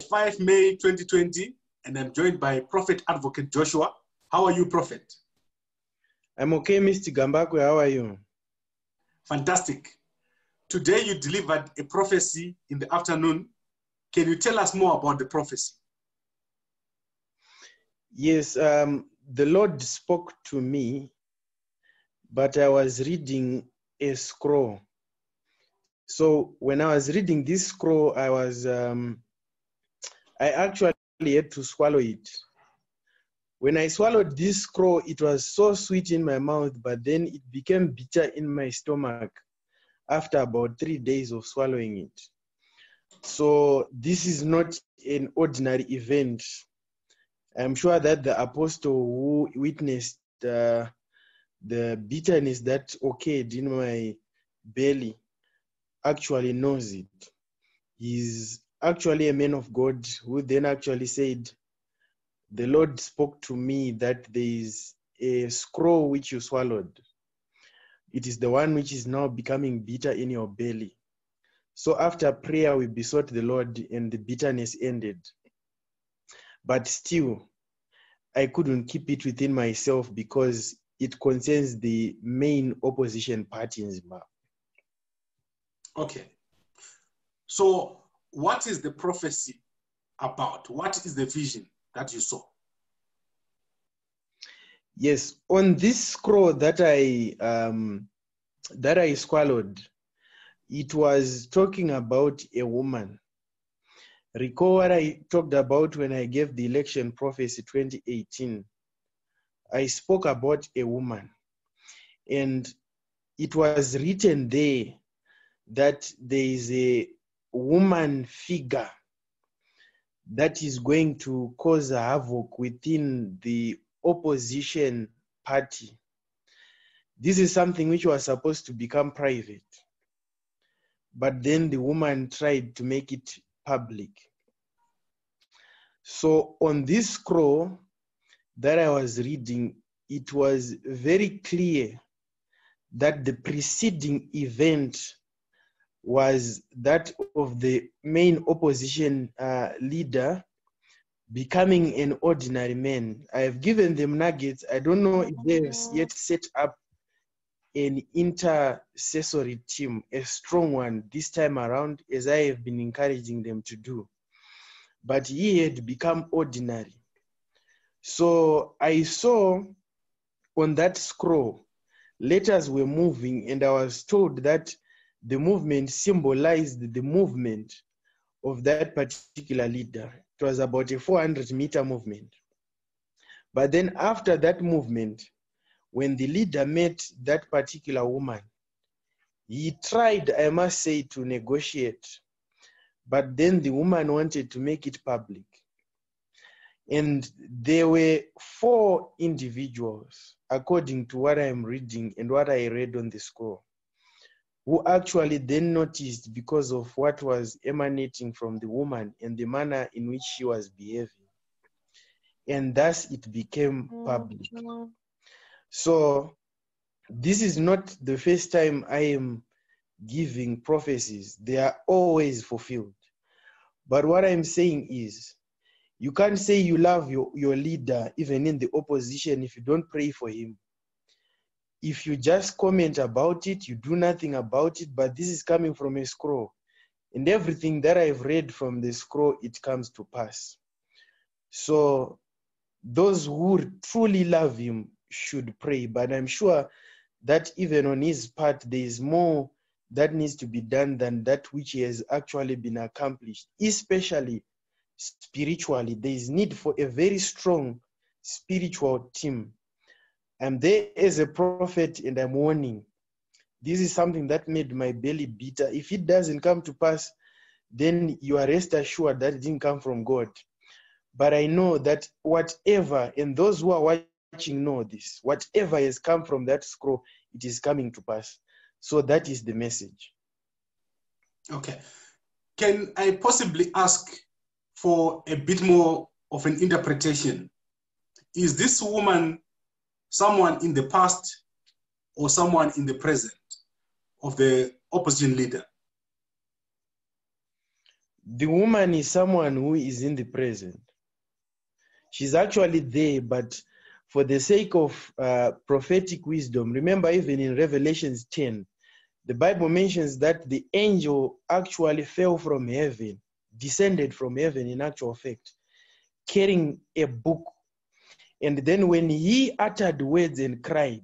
5 May 2020, and I'm joined by Prophet Advocate Joshua. How are you, Prophet? I'm okay, Mr. Gambakwe. How are you? Fantastic. Today you delivered a prophecy in the afternoon. Can you tell us more about the prophecy? Yes, the Lord spoke to me, but I was reading a scroll. So when I was reading this scroll, I actually had to swallow it. When I swallowed this scroll, it was so sweet in my mouth, but then it became bitter in my stomach after about 3 days of swallowing it. So this is not an ordinary event. I'm sure that the apostle who witnessed the bitterness that occurred in my belly actually knows it. He's actually a man of God who then actually said, the Lord spoke to me that there is a scroll which you swallowed. It is the one which is now becoming bitter in your belly. So after prayer, we besought the Lord and the bitterness ended. But still, I couldn't keep it within myself because it concerns the main opposition party in Zimbabwe. Okay. So what is the prophecy about? What is the vision that you saw? Yes, on this scroll that I swallowed, it was talking about a woman. Recall what I talked about when I gave the election prophecy 2018. I spoke about a woman, and it was written there that there is a woman figure that is going to cause a havoc within the opposition party. This is something which was supposed to become private, but then the woman tried to make it public. So on this scroll that I was reading, it was very clear that the preceding event was that of the main opposition leader becoming an ordinary man. I have given them nuggets. I don't know if they've yet set up an intercessory team, a strong one this time around, as I have been encouraging them to do. But he had become ordinary. So I saw on that scroll, letters were moving, and I was told that the movement symbolized the movement of that particular leader. It was about a 400-meter movement. But then after that movement, when the leader met that particular woman, he tried, I must say, to negotiate. But then the woman wanted to make it public. And there were 4 individuals, according to what I'm reading and what I read on the scroll, who actually then noticed because of what was emanating from the woman and the manner in which she was behaving. And thus it became public. So this is not the first time I am giving prophecies. They are always fulfilled. But what I'm saying is, you can't say you love your leader, even in the opposition, if you don't pray for him. If you just comment about it, you do nothing about it, but this is coming from a scroll. And everything that I've read from the scroll, it comes to pass. So those who truly love him should pray. But I'm sure that even on his part, there is more that needs to be done than that which has actually been accomplished, especially spiritually. There is need for a very strong spiritual team. I'm there as a prophet and I'm warning. This is something that made my belly bitter. If it doesn't come to pass, then you are rest assured that it didn't come from God. But I know that whatever, and those who are watching know this, whatever has come from that scroll, it is coming to pass. So that is the message. Okay. Can I possibly ask for a bit more of an interpretation? Is this woman someone in the past or someone in the present of the opposition leader? The woman is someone who is in the present. She's actually there, but for the sake of prophetic wisdom, remember even in Revelations 10, the Bible mentions that the angel actually fell from heaven, descended from heaven in actual fact, carrying a book. And then when he uttered words and cried,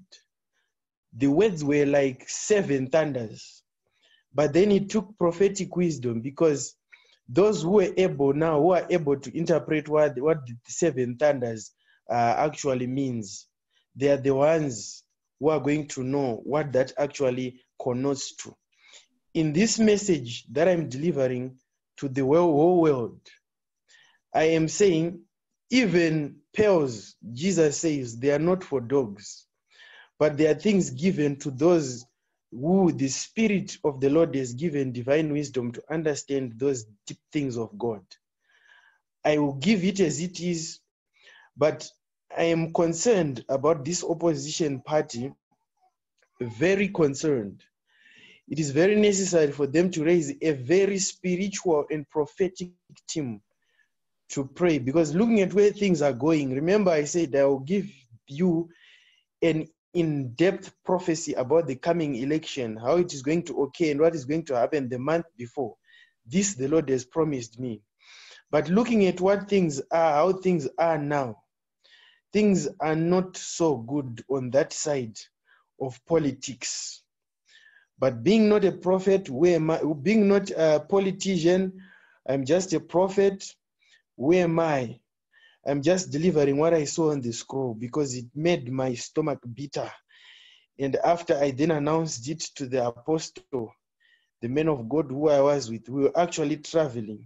the words were like 7 thunders. But then he took prophetic wisdom, because those who are able to interpret what the 7 thunders actually means, they are the ones who are going to know what that actually connotes to. In this message that I'm delivering to the whole world, I am saying even pearls, Jesus says, they are not for dogs, but they are things given to those who the Spirit of the Lord has given divine wisdom to understand those deep things of God. I will give it as it is, but I am concerned about this opposition party, very concerned. It is very necessary for them to raise a very spiritual and prophetic team to pray, because looking at where things are going, remember I said I will give you an in-depth prophecy about the coming election, how it is going to occur and what is going to happen the month before. This the Lord has promised me. But looking at what things are, how things are now, things are not so good on that side of politics. But being not a prophet, being not a politician, I'm just a prophet. Where am I? I'm just delivering what I saw on the scroll, because it made my stomach bitter. And after I then announced it to the apostle, the man of God who I was with, we were actually traveling.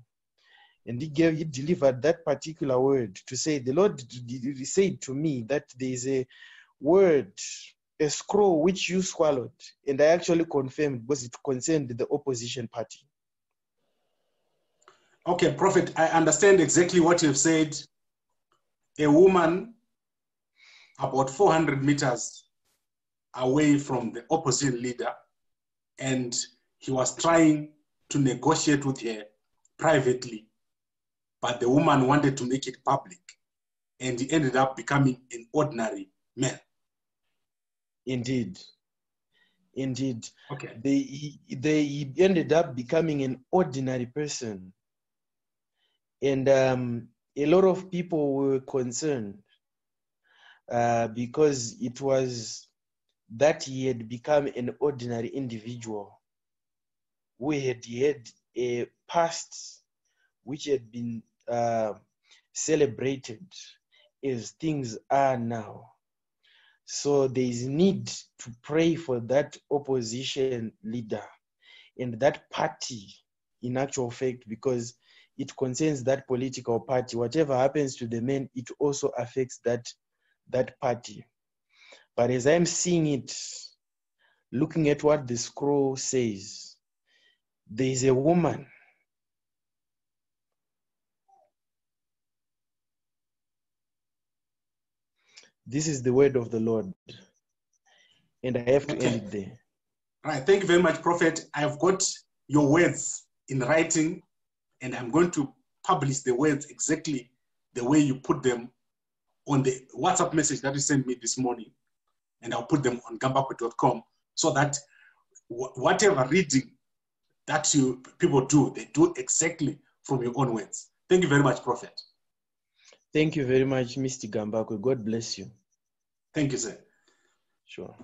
And he delivered that particular word to say, the Lord said to me that there is a word, a scroll which you swallowed. And I actually confirmed, because it concerned the opposition party. Okay, Prophet, I understand exactly what you've said. A woman about 400 meters away from the opposition leader, and he was trying to negotiate with her privately, but the woman wanted to make it public, and he ended up becoming an ordinary man. Indeed. Indeed. Okay. He ended up becoming an ordinary person. And a lot of people were concerned because it was that he had become an ordinary individual who had a past which had been celebrated as things are now. So there is need to pray for that opposition leader and that party in actual fact, because it concerns that political party. Whatever happens to the men, it also affects that party. But as I'm seeing it, looking at what the scroll says, there is a woman This is the word of the Lord. And I have to end it there. Right. Thank you very much, Prophet. I've got your words in writing, and I'm going to publish the words exactly the way you put them on the WhatsApp message that you sent me this morning. And I'll put them on gambakwe.com so that whatever reading that people do, they do exactly from your own words. Thank you very much, Prophet. Thank you very much, Mr. Gambakwe. God bless you. Thank you, sir. Sure.